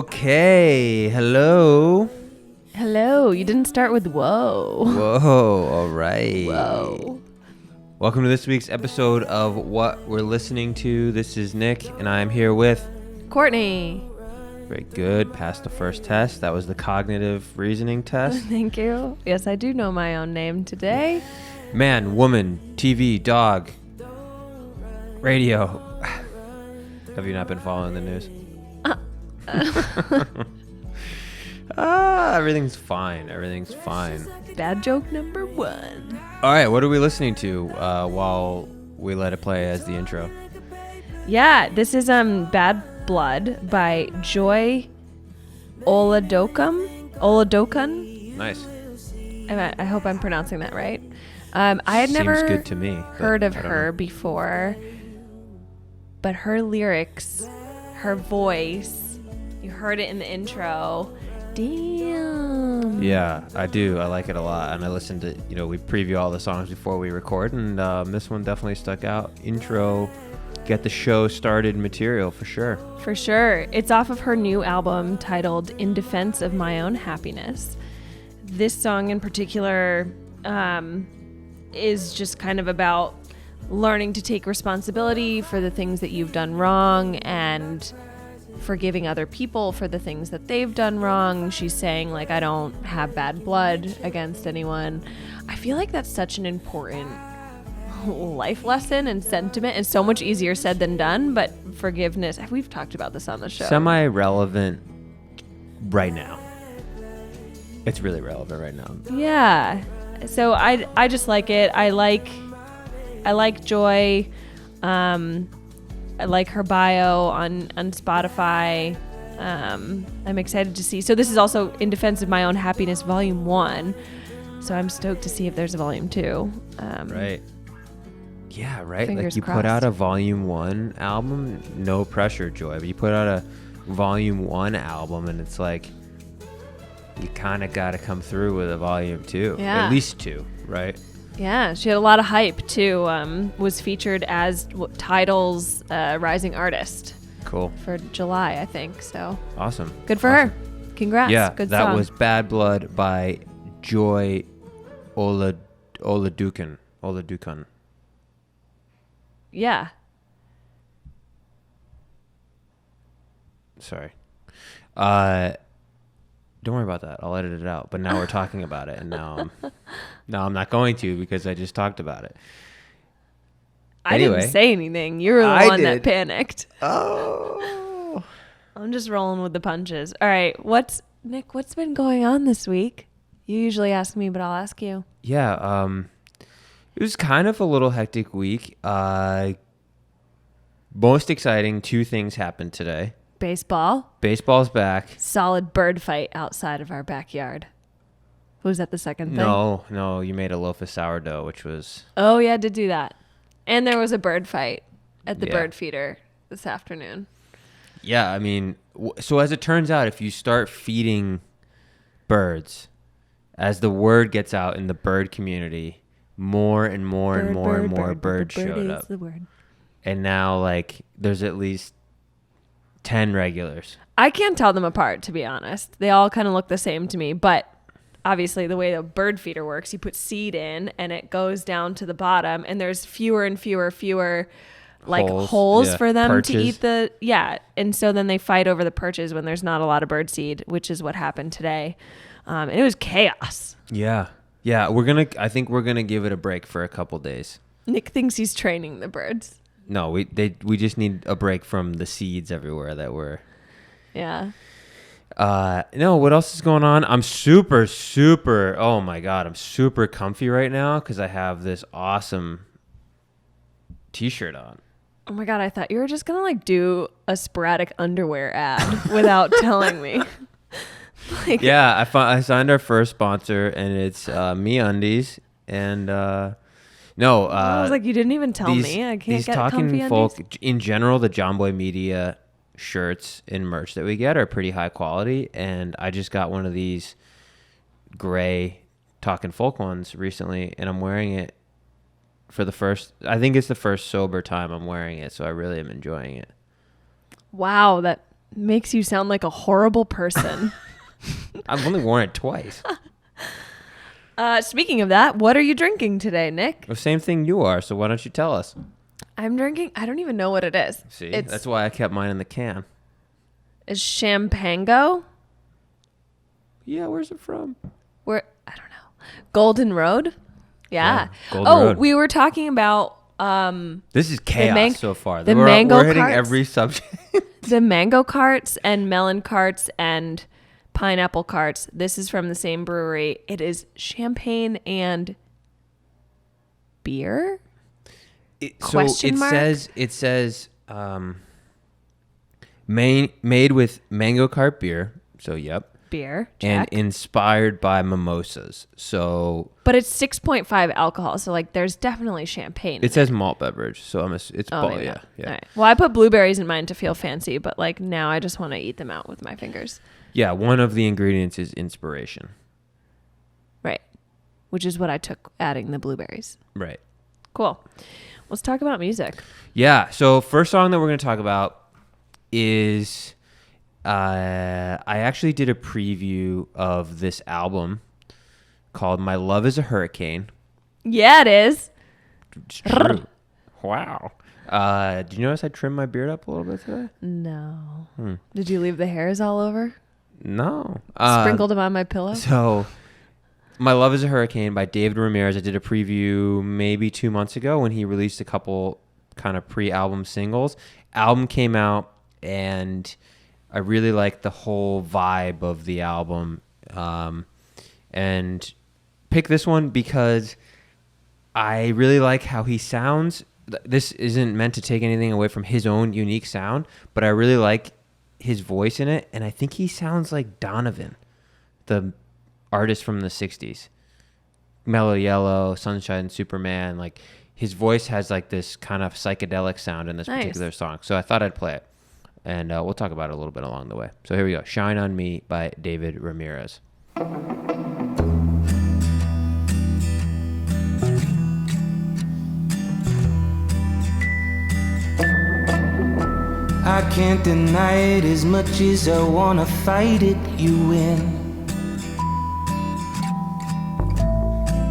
Okay, hello. Hello. You didn't start with whoa. Whoa, all right. Whoa. Welcome to this week's episode of What We're Listening to. This is Nick, and I'm here with... Courtney. Very good. Passed the first test. That was the cognitive reasoning test. Thank you. Yes, I do know my own name today. Man, woman, TV, dog, radio. Have you not been following the news? Everything's fine. Everything's fine. Bad joke number one. All right, what are we listening to while we let it play as the intro? Yeah, this is Bad Blood by Joy Oladokun. Nice. I hope I'm pronouncing that right. I had never Seems good to me, heard of her before, but her lyrics, her voice, you heard it in the intro. Damn. Yeah, I do. I like it a lot. And I listen to, we preview all the songs before we record, and this one definitely stuck out. Intro, get the show started material for sure. For sure. It's off of her new album titled In Defense of My Own Happiness. This song in particular is just kind of about learning to take responsibility for the things that you've done wrong and forgiving other people for the things that they've done wrong. She's saying, like, I don't have bad blood against anyone. I feel like that's such an important life lesson and sentiment. It's so much easier said than done, but forgiveness, we've talked about this on the show. Semi-relevant right now. It's really relevant right now. Yeah. So I just like it. I like Joy. I like her bio on Spotify. I'm excited to see. So this is also In Defense of My Own Happiness, Volume 1. So I'm stoked to see if there's a Volume 2. Right. Yeah, right. Like you crossed. put out a Volume 1 album, no pressure, Joy. But you put out a Volume 1 album, and it's like you kind of got to come through with a Volume 2. Yeah. At least 2, right? Yeah, she had a lot of hype too. Was featured as Tidal's Rising Artist. Cool. For July, I think. So awesome. Good for her. Congrats. Yeah, good that song. was Bad Blood by Joy Oladokun. Yeah. Sorry. Don't worry about that. I'll edit it out. But now we're talking about it, and now I'm not going to because I just talked about it. I didn't say anything. You were the one that panicked. Oh. I'm just rolling with the punches. All right. Nick, what's been going on this week? You usually ask me, but I'll ask you. Yeah. It was kind of a little hectic week. Most exciting, 2 things happened today. Baseball's back. Solid bird fight outside of our backyard. Was that the second thing? No, you made a loaf of sourdough, which was... Oh, yeah, I did do that. And there was a bird fight at the bird feeder this afternoon. Yeah, I mean, so as it turns out, if you start feeding birds, as the word gets out in the bird community, more and more birds showed up. The word. And now, like, there's at least 10 regulars. I can't tell them apart, to be honest. They all kind of look the same to me, but obviously the way the bird feeder works, you put seed in and it goes down to the bottom, and there's fewer and fewer like holes for them perches. To eat and so then they fight over the perches when there's not a lot of bird seed, which is what happened today. And it was chaos. Yeah, I think we're gonna give it a break for a couple days. Nick thinks he's training the birds. No, we just need a break from the seeds everywhere that were. Yeah. No, what else is going on? I'm super, oh my God, I'm super comfy right now because I have this awesome t-shirt on. Oh my God, I thought you were just going to do a sporadic underwear ad without telling me. Yeah, I signed our first sponsor, and it's MeUndies, and no. I was like, you didn't even tell me. I can't get Talkin folk undies? In general, the John Boy Media shirts and merch that we get are pretty high quality, and I just got one of these gray Talkin folk ones recently, and I'm wearing it for I think it's the first sober time I'm wearing it, so I really am enjoying it. Wow, Makes you sound like a horrible person. I've only worn it twice. Speaking of that, what are you drinking today, Nick? The same thing you are, so why don't you tell us? I'm drinking, I don't even know what it is. See, that's why I kept mine in the can. Is Champango? Yeah, where's it from? Where, I don't know. Golden Road? Yeah. Golden Road. We were talking about this is chaos so far. The mango we're hitting carts. every subject. The mango carts and melon carts and pineapple carts. This is from the same brewery. It is champagne and beer? It says made with mango cart beer. So yep. Beer. And Check. inspired by mimosas. So but it's 6.5 alcohol, so like there's definitely champagne. It says malt beverage, so it's yeah. yeah. All right. Well, I put blueberries in mine to feel fancy, but like now I just want to eat them out with my fingers. Yeah, one of the ingredients is inspiration. Right. Which is what I took adding the blueberries. Right. Cool. Let's talk about music. Yeah, so first song that we're going to talk about is I actually did a preview of this album called My Love is a Hurricane. Yeah, it is. It's true. Wow. Did you notice I trimmed my beard up a little bit today? No. Did you leave the hairs all over? No. Sprinkled them on my pillow? So, My Love is a Hurricane by David Ramirez. I did a preview maybe 2 months ago when he released a couple kind of pre-album singles. Album came out, and I really like the whole vibe of the album, and pick this one because I really like how he sounds. This isn't meant to take anything away from his own unique sound, but I really like his voice in it, and I think he sounds like Donovan, the artist from the 60s. Mellow Yellow, Sunshine Superman, like his voice has like this kind of psychedelic sound in this particular song. So I thought I'd play it. And we'll talk about it a little bit along the way. So here we go. Shine on Me by David Ramirez. I can't deny it as much as I wanna fight it, you win.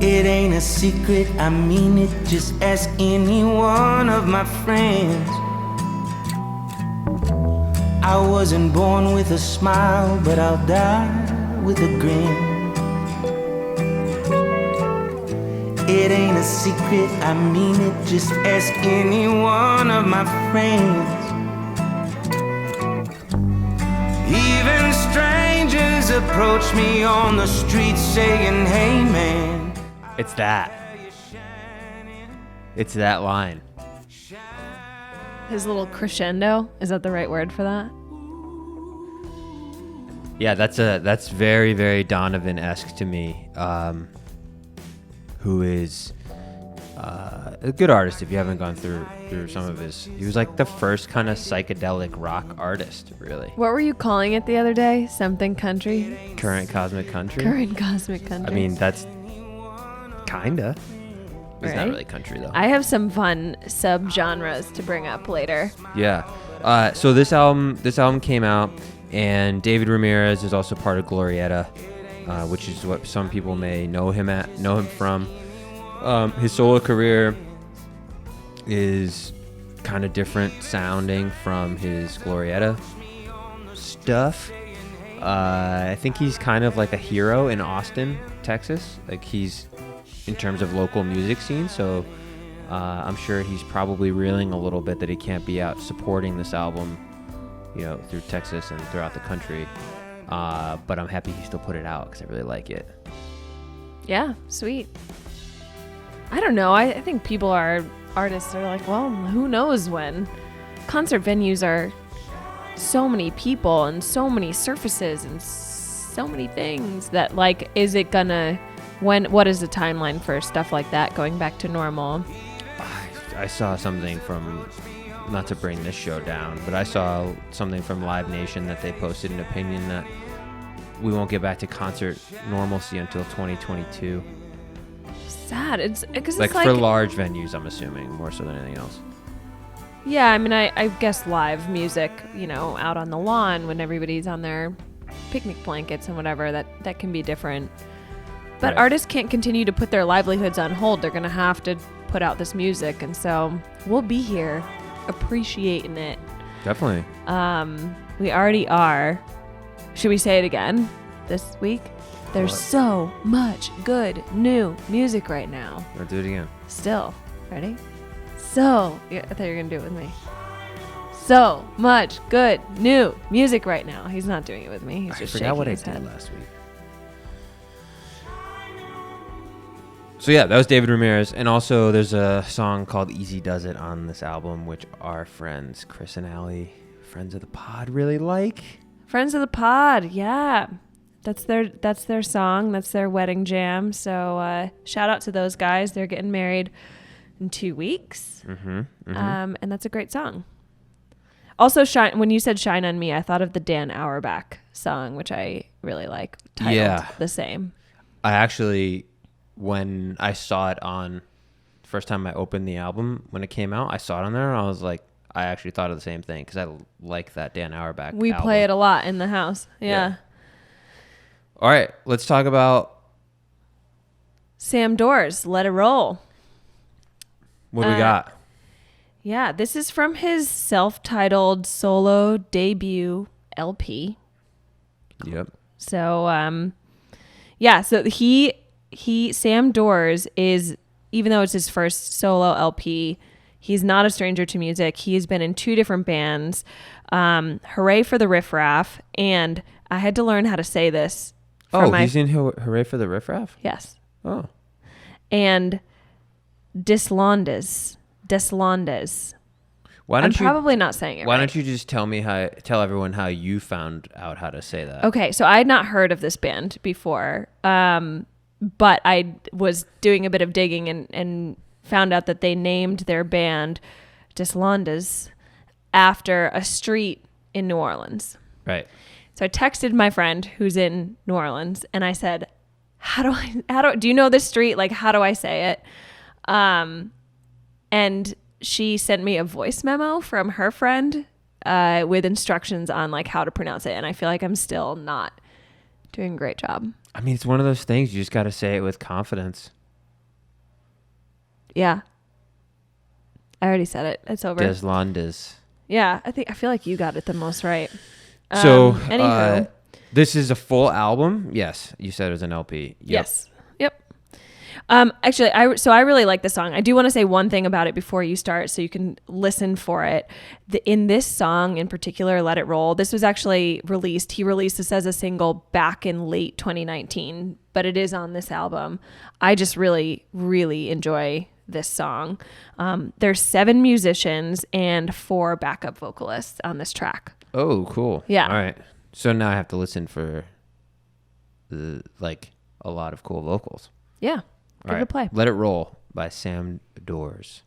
It ain't a secret, I mean it, just ask any one of my friends. I wasn't born with a smile, but I'll die with a grin. It ain't a secret, I mean it, just ask any one of my friends. Even strangers approach me on the street saying, hey man. It's that. It's that line. His little crescendo. Is that the right word for that? Yeah, that's very, very Donovan-esque to me. Who is a good artist if you haven't gone through some of his. He was like the first kind of psychedelic rock artist, really. What were you calling it the other day? Something country? Current Cosmic Country? Current Cosmic Country. I mean, that's kinda. It's Right? not really country though. I have some fun sub-genres to bring up later. Yeah. So this album came out, and David Ramirez is also part of Glorietta, which is what some people may know him from. His solo career is kind of different sounding from his Glorietta stuff. I think he's kind of like a hero in Austin, Texas. Like he's in terms of local music scene. So I'm sure he's probably reeling a little bit that he can't be out supporting this album, through Texas and throughout the country. But I'm happy he still put it out because I really like it. Yeah, sweet. I don't know. I think artists are like, well, who knows when? Concert venues are so many people and so many surfaces and so many things that, like, is it gonna, what is the timeline for stuff like that going back to normal? I saw something from, not to bring this show down, but I saw something from Live Nation that they posted an opinion that we won't get back to concert normalcy until 2022. Sad. It's because like for large venues, I'm assuming more so than anything else. Yeah, I mean, I guess live music, out on the lawn when everybody's on their picnic blankets and whatever, that can be different. But Right. artists can't continue to put their livelihoods on hold. They're going to have to put out this music. And so we'll be here appreciating it. Definitely. We already are. Should we say it again this week? There's What? so much good new music right now. I'll do it again. Still. Ready? Yeah, I thought you were going to do it with me. So much good new music right now. He's not doing it with me. He's I just forgot shaking what I his did head. last week. So yeah, that was David Ramirez. And also there's a song called Easy Does It on this album, which our friends Chris and Allie, friends of the pod, really like. Friends of the pod, yeah. That's their song. That's their wedding jam. So shout out to those guys. They're getting married in 2 weeks. And that's a great song. Also, when you said Shine on Me, I thought of the Dan Auerbach song, which I really like, titled the same. I actually, when I saw it on, first time I opened the album, when it came out, I saw it on there and I was like, I actually thought of the same thing because I like that Dan Auerbach We album. play it a lot in the house. Yeah. All right, let's talk about Sam Dawes, Let It Roll. what we got. Yeah, this is from his self-titled solo debut LP. Yep. So, so Sam Dawes is, even though it's his first solo LP, he's not a stranger to music. He has been in 2 different bands, Hooray for the Riff Raff, and I had to learn how to say this. He's in Hooray for the Riff Raff? Yes. Oh. And Deslandes. I'm probably not saying it right. Why don't you just tell everyone how you found out how to say that? Okay, so I had not heard of this band before, but I was doing a bit of digging and found out that they named their band Deslandes after a street in New Orleans. Right. So I texted my friend who's in New Orleans and I said, do you know this street? Like, how do I say it? And she sent me a voice memo from her friend with instructions on like how to pronounce it. And I feel like I'm still not doing a great job. I mean, it's one of those things. You just got to say it with confidence. Yeah. I already said it. It's over. Deslandes. Yeah. I feel like you got it the most right. So, anywho. this is a full album. Yes. You said it was an LP. Yep. Yes. Yep. Actually, I really like this song. I do want to say one thing about it before you start so you can listen for it. In this song in particular, Let It Roll, this was actually released. He released this as a single back in late 2019, but it is on this album. I just really, really enjoy this song. There's 7 musicians and 4 backup vocalists on this track. Oh, cool. Yeah. All right. So now I have to listen for a lot of cool vocals. Yeah. Give it a play. Let It Roll by Sam Dawes.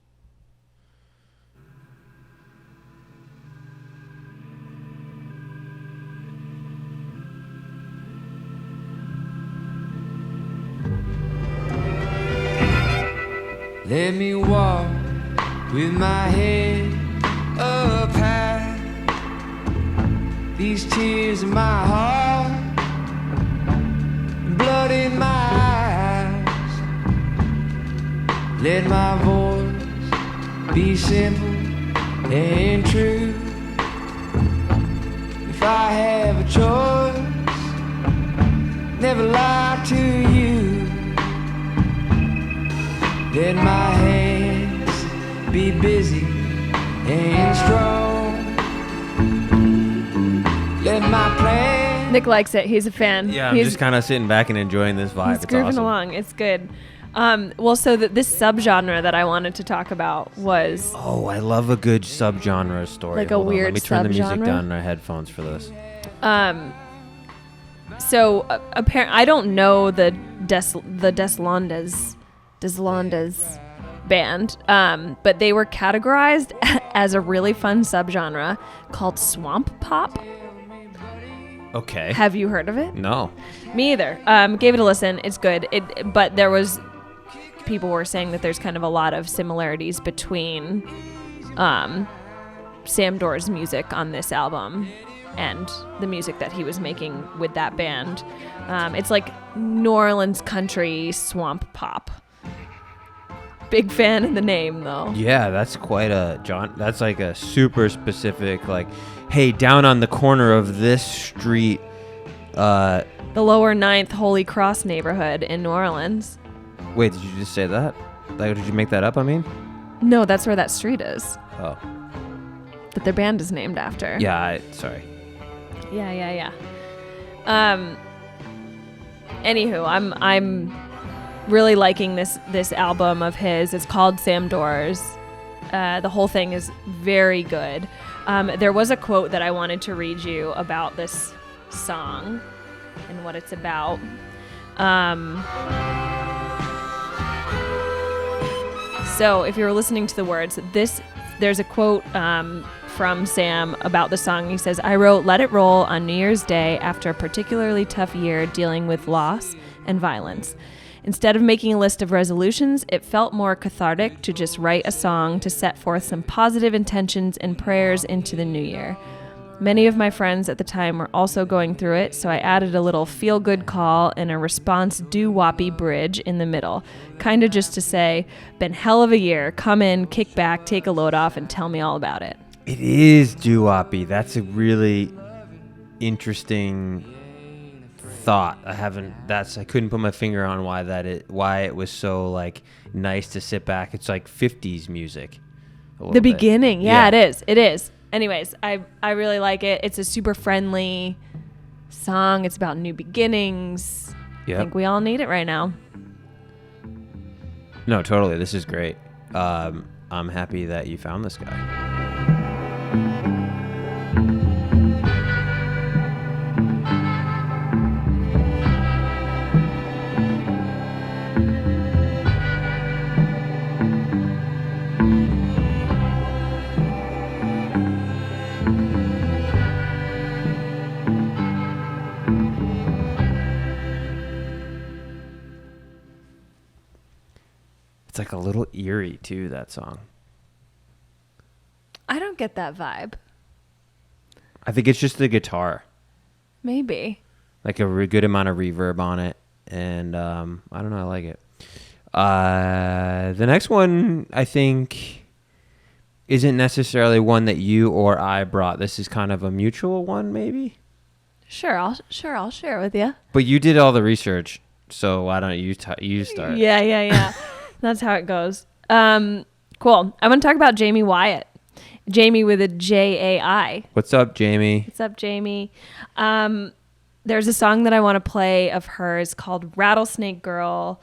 Let me walk with my head up high. These tears in my heart, blood in my eyes. Let my voice be simple and true. If I have a choice, never lie to you. Let my hands be busy and strong. Let my plan. Nick likes it. He's a fan. Yeah, I'm just kind of sitting back and enjoying this vibe. He's It's grooving awesome. along. It's good. So this subgenre that I wanted to talk about was Oh, I love a good subgenre story. Like a Hold on, weird let me turn the music subgenre? down in our headphones for this. apparently I don't know the Deslandes band, but they were categorized as a really fun subgenre called swamp pop. Okay. Have you heard of it? No. Me either. Gave it a listen. It's good. But people were saying that there's kind of a lot of similarities between Sam Dorr's music on this album and the music that he was making with that band. It's like New Orleans country swamp pop. Big fan in the name, though. Yeah, that's quite that's like a super specific, like, hey, down on the corner of this street. The Lower 9th Holy Cross neighborhood in New Orleans. Wait, did you just say that? Like, did you make that up, I mean? No, that's where that street is. Oh. That their band is named after. Yeah, sorry. Yeah. Anywho, I'm really liking this album of his. It's called Sam Dorr's. The whole thing is very good. There was a quote that I wanted to read you about this song and what it's about. So if you're listening to the words, there's a quote from Sam about the song. He says, "I wrote Let It Roll on New Year's Day after a particularly tough year dealing with loss and violence. Instead of making a list of resolutions, it felt more cathartic to just write a song to set forth some positive intentions and prayers into the new year. Many of my friends at the time were also going through it, so I added a little feel-good call and a response doo-woppy bridge in the middle, kind of just to say, been hell of a year, come in, kick back, take a load off, and tell me all about it." It is doo-woppy. That's a really interesting thought. I couldn't put my finger on why it was so like nice to sit back. It's like 50s music. The beginning, yeah, it is. Anyways, I really like it. It's a super friendly song. It's about new beginnings. Yep. I think we all need it right now. No, totally. This is great. I'm happy that you found this guy. It's like a little eerie too, that song. I don't get that vibe. I think it's just the guitar. Maybe. Like a good amount of reverb on it. And I don't know, I like it. The next one, I think, isn't necessarily one that you or I brought. This is kind of a mutual one, maybe? Sure, I'll share with you. But you did all the research, so why don't you start? Yeah. That's how it goes. Cool. I want to talk about Jaime Wyatt. Jaime with a Jai. What's up, Jaime? What's up, Jaime? There's a song that I want to play of hers called Rattlesnake Girl.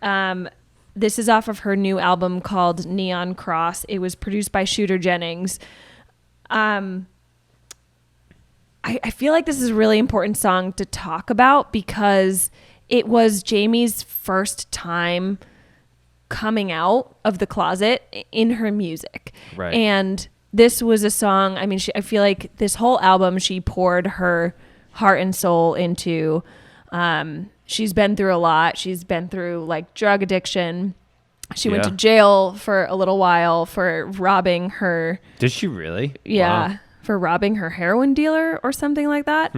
This is off of her new album called Neon Cross. It was produced by Shooter Jennings. I feel like this is a really important song to talk about because it was Jaime's first time coming out of the closet in her music. Right. And this was a song, I mean, I feel like this whole album she poured her heart and soul into. She's been through a lot. She's been through like drug addiction. She went to jail for a little while for robbing her. Did she really? Yeah. Wow. For robbing her heroin dealer or something like that.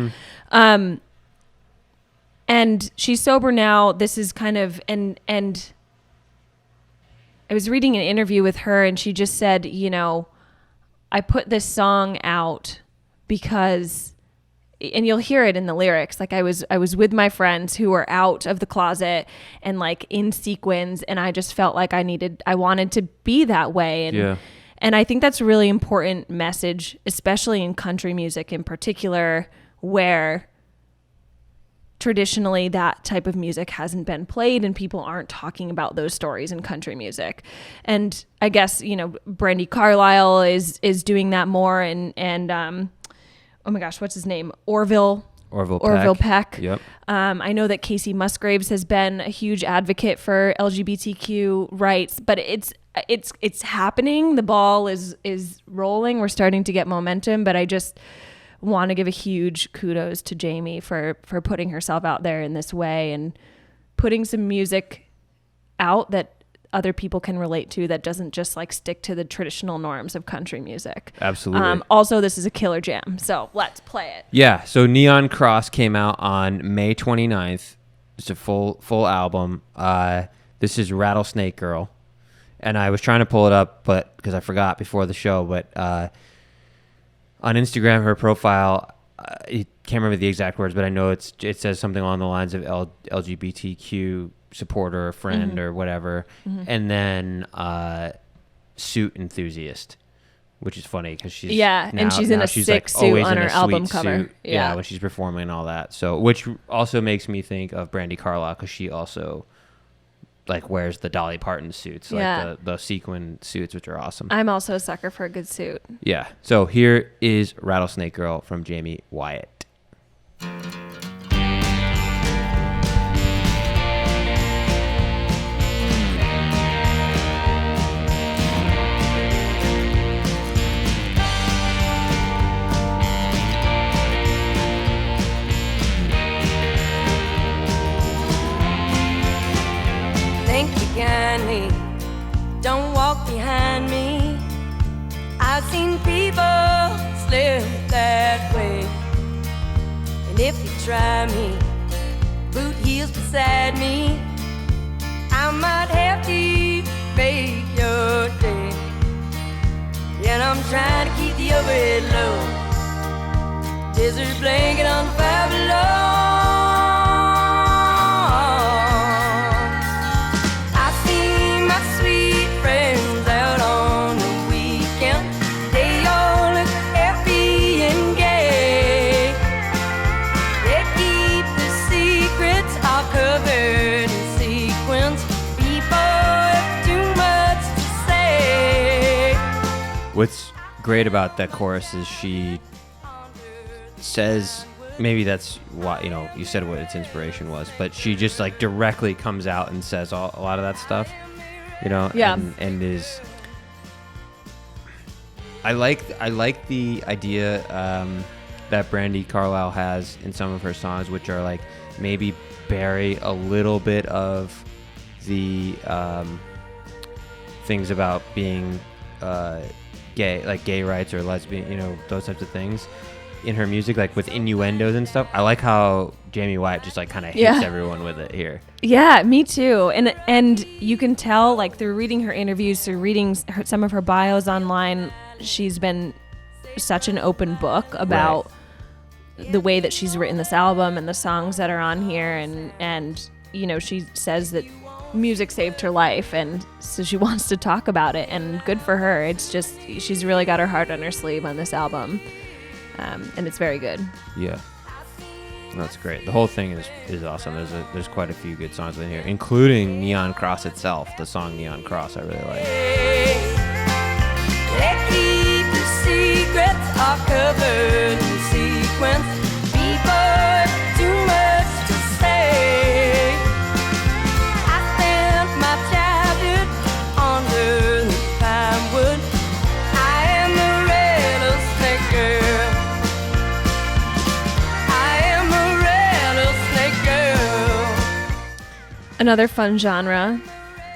And she's sober now. This is kind of, and I was reading an interview with her and she just said, you know, I put this song out because, and you'll hear it in the lyrics, like I was with my friends who were out of the closet and like in sequins, and I just felt like I wanted to be that way. And I think that's a really important message, especially in country music in particular, where traditionally that type of music hasn't been played and people aren't talking about those stories in country music. And I guess, you know, Brandi Carlile is doing that more, and oh my gosh, what's his name? Orville Peck. Yep. I know that Casey Musgraves has been a huge advocate for LGBTQ rights, but it's happening. The ball is rolling. We're starting to get momentum, but I just want to give a huge kudos to Jaime for putting herself out there in this way and putting some music out that other people can relate to that doesn't just like stick to the traditional norms of country music. Absolutely. Also, this is a killer jam, so let's play it. Yeah, so Neon Cross came out on May 29th. It's a full album. This is Rattlesnake Girl. And I was trying to pull it up, but because I forgot before the show, but on Instagram, her profile, I can't remember the exact words, but I know it says something along the lines of LGBTQ supporter or friend or whatever, and then suit enthusiast, which is funny because she's and she's in a sick suit on her album cover. Suit, when she's performing and all that. So, which also makes me think of Brandi Carlile because she also like wears the Dolly Parton suits, like the sequin suits, which are awesome. I'm also a sucker for a good suit. Yeah. So here is Rattlesnake Girl from Jaime Wyatt. Think you kindly, don't walk behind me. I've seen people slip that way. And if you try me, boot heels beside me, I might have to make your day. And I'm trying to keep the overhead low. Desert blanket on the fire below. What's great about that chorus is she says, maybe that's why, you said what its inspiration was, but she just like directly comes out and says a lot of that stuff, and is, I like the idea that Brandi Carlile has in some of her songs, which are like maybe bury a little bit of the things about being gay, like gay rights or lesbian, those types of things in her music, like with innuendos and stuff. I like how Jaime Wyatt just like kind of hits everyone with it here. Yeah, me too. And you can tell, like, through reading her interviews, through reading some of her bios online, she's been such an open book about the way that she's written this album and the songs that are on here, and she says that music saved her life, and so she wants to talk about it, and good for her. It's just, she's really got her heart on her sleeve on this album, and it's very good. Yeah, that's great. The whole thing is awesome. There's quite a few good songs in here, including Neon Cross itself. The song Neon Cross I really like. They keep the secrets are covered in sequence. People too much to say. I spent my childhood under the pinewood. I am a rattlesnake girl. I am a rattlesnake girl. Another fun genre.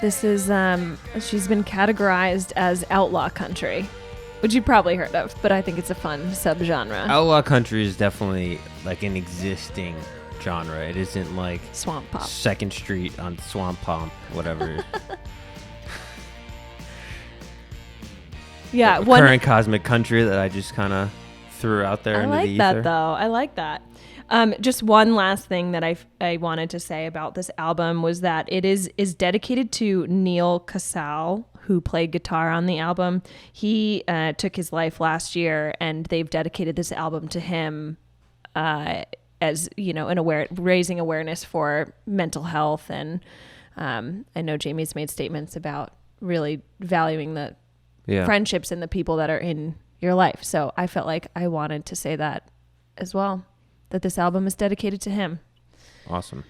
This is, she's been categorized as outlaw country, which you've probably heard of, but I think it's a fun subgenre. Outlaw country is definitely like an existing genre. It isn't like Swamp Pop. 2nd Street on Swamp Pop, whatever. Yeah, current cosmic country that I just kind of threw out there into the ether. I like that, though. I like that. Just one last thing that I wanted to say about this album was that it is dedicated to Neil Casal, who played guitar on the album. He took his life last year, and they've dedicated this album to him as, raising awareness for mental health. And I know Jamie's made statements about really valuing the friendships and the people that are in your life. So I felt like I wanted to say that as well, that this album is dedicated to him. Awesome.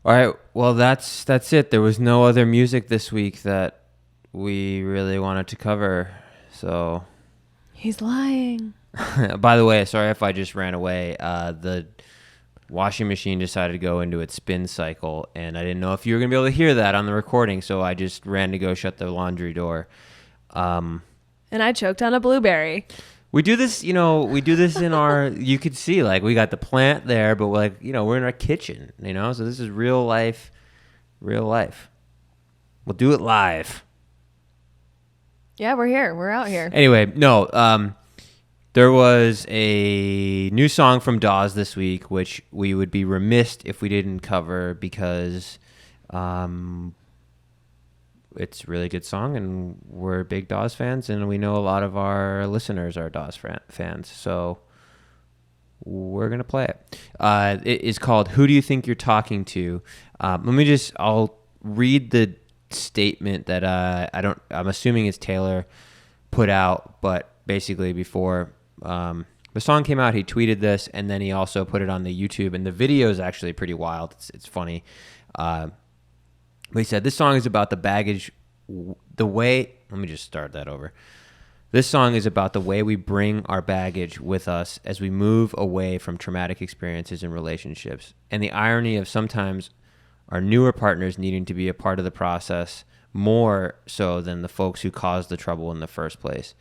All right. Well, that's it. There was no other music this week that we really wanted to cover. So he's lying. By the way, sorry if I just ran away. The washing machine decided to go into its spin cycle, and I didn't know if you were going to be able to hear that on the recording, so I just ran to go shut the laundry door. And I choked on a blueberry. We do this, in our, you could see, like, we got the plant there, but, like, we're in our kitchen, so this is real life. We'll do it live. Yeah, we're here. We're out here. Anyway, no, there was a new song from Dawes this week, which we would be remiss if we didn't cover because it's a really good song, and we're big Dawes fans, and we know a lot of our listeners are Dawes fans, so we're going to play it. It is called Who Do You Think You're Talking To? I'll read the statement that I'm assuming it's Taylor put out, but basically before the song came out, he tweeted this, and then he also put it on the YouTube, and the video is actually pretty wild. It's funny. But he said, this song is about the baggage, let me just start that over. This song is about the way we bring our baggage with us as we move away from traumatic experiences in relationships, and the irony of sometimes our newer partners needing to be a part of the process more so than the folks who caused the trouble in the first place.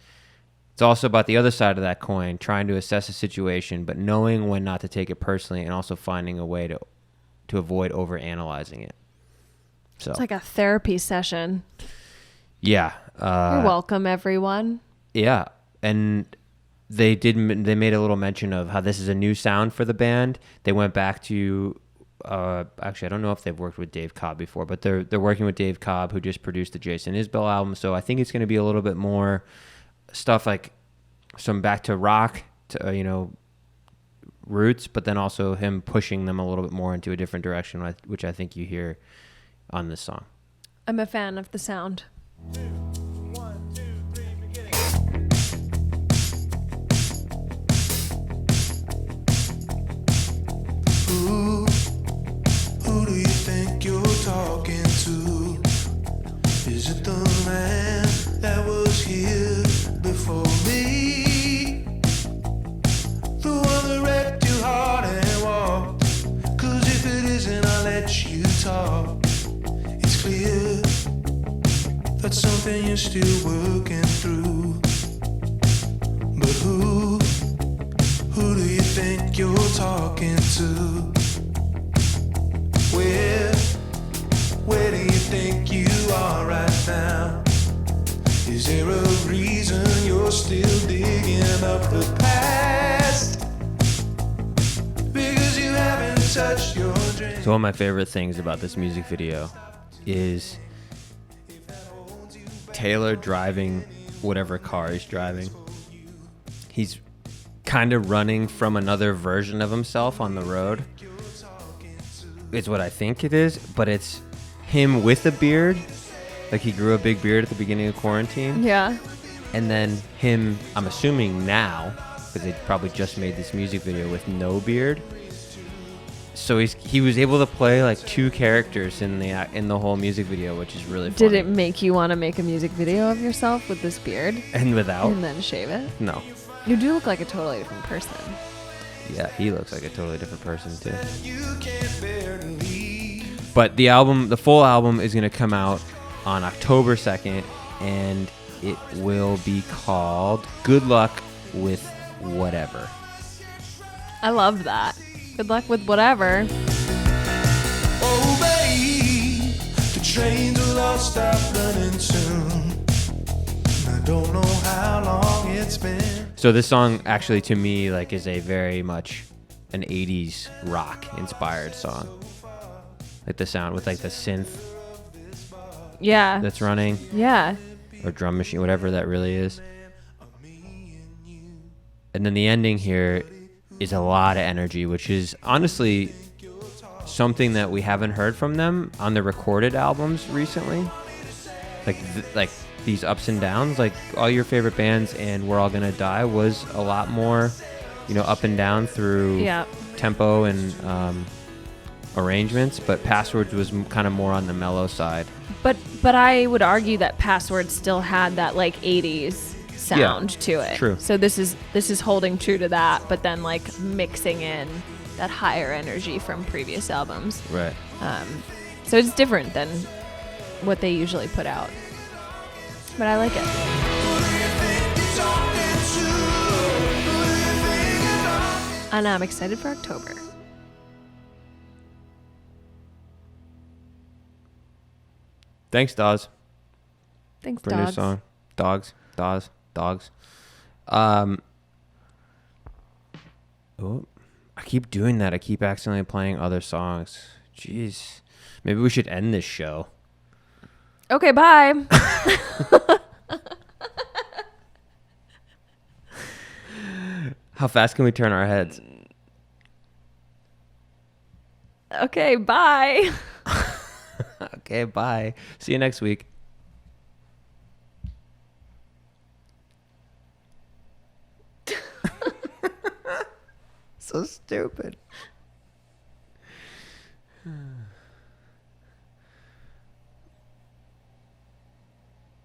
It's also about the other side of that coin, trying to assess a situation, but knowing when not to take it personally, and also finding a way to avoid overanalyzing it. So it's like a therapy session. Yeah. You're welcome, everyone. Yeah. And they made a little mention of how this is a new sound for the band. They went back to, actually, I don't know if they've worked with Dave Cobb before, but they're working with Dave Cobb, who just produced the Jason Isbell album. So I think it's going to be a little bit more stuff like some back to rock, roots, but then also him pushing them a little bit more into a different direction, which I think you hear on this song. I'm a fan of the sound. Who do you think you're talking to? Is it the man that was here before me? The one that wrecked your heart and walked? 'Cause if it isn't, I'll let you talk. It's clear that's something you're still working through. But who do you think you're talking to? Where do you think you are right now? Is there a reason you're still digging up the past? Because you haven't touched your dream. So one of my favorite things about this music video is Taylor driving whatever car he's driving. He's kind of running from another version of himself on the road. It's what I think it is, but it's him with a beard. Like he grew a big beard at the beginning of quarantine. Yeah. And then him, I'm assuming now, because they probably just made this music video with no beard. So he was able to play like two characters in the whole music video, which is really funny. Did it make you want to make a music video of yourself with this beard? And without? And then shave it? No. You do look like a totally different person. Yeah, he looks like a totally different person too. But the full album is going to come out on October 2nd, and it will be called Good Luck with Whatever. I love that. Good luck with whatever. Oh, babe, the trains will all stop running soon. I don't know how long it's been. So this song actually to me like is a very much an 80s rock inspired song. Like the sound with like the synth Yeah. that's running. Yeah. Or drum machine, whatever that really is. And then the ending here is a lot of energy, which is honestly something that we haven't heard from them on the recorded albums recently. Like these ups and downs, like all your favorite bands and We're All Gonna Die was a lot more, up and down through tempo and arrangements, but Passwords was kind of more on the mellow side. But I would argue that Password still had that like 80s sound to it. True. So this is holding true to that, but then like mixing in that higher energy from previous albums. Right. So it's different than what they usually put out. But I like it. And I'm excited for October. Thanks, Dawes. Thanks, For a new dogs. song. Dogs. Oh, I keep doing that. I keep accidentally playing other songs. Jeez. Maybe we should end this show. Okay, bye. How fast can we turn our heads? Okay, bye. Okay, bye. See you next week. So stupid.